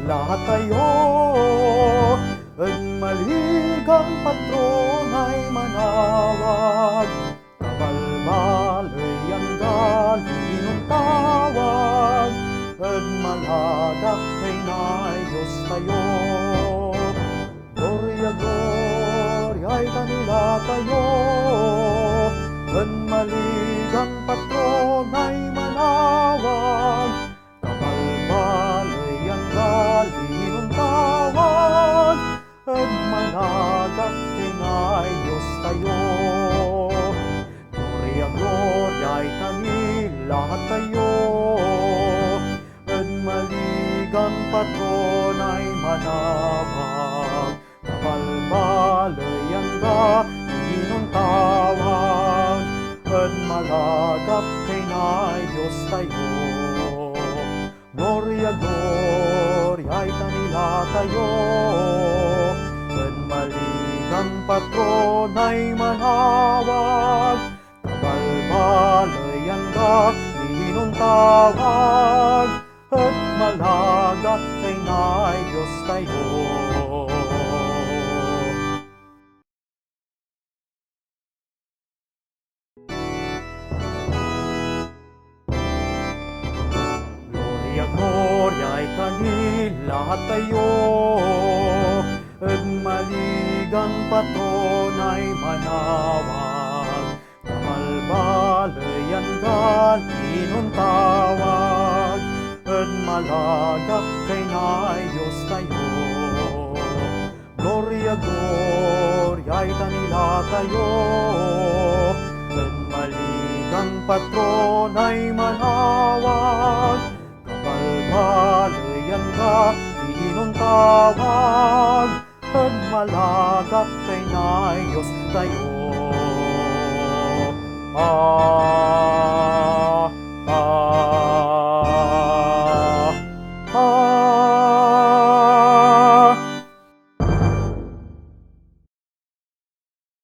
lahat tayo. Ang maligang patron ay manawag, kabalbalay ang galinong tawag, at malagak kay na Diyos tayo. Gloria, gloria, ay kanila tayo. Ang maligang patron ay manawag, kabalbalay ang galinong tawag, at malagak kay na Diyos tayo. Gloria, gloria, ay kanila tayo. Ang maligang patron ay manawag, kabalbalay ang galinong tawag, at malagap kay na Diyos tayo. Gloria, gloria, ay kanila tayo. Ang maligang patron ay manawag, kabalbalay ang galinong tawag, at malagap kay na Diyos tayo. Gloria, gloria, ay kanila tayo. Ang maligang patron ay manawag, kabalbalay ang galinong tawag, at malagap kay na Diyos tayo. Gloria, gloria, ay kanila tayo. Ang maligang patron ay manawag, kabalbalay ang galinong tawag, at malagap kay na Diyos tayo.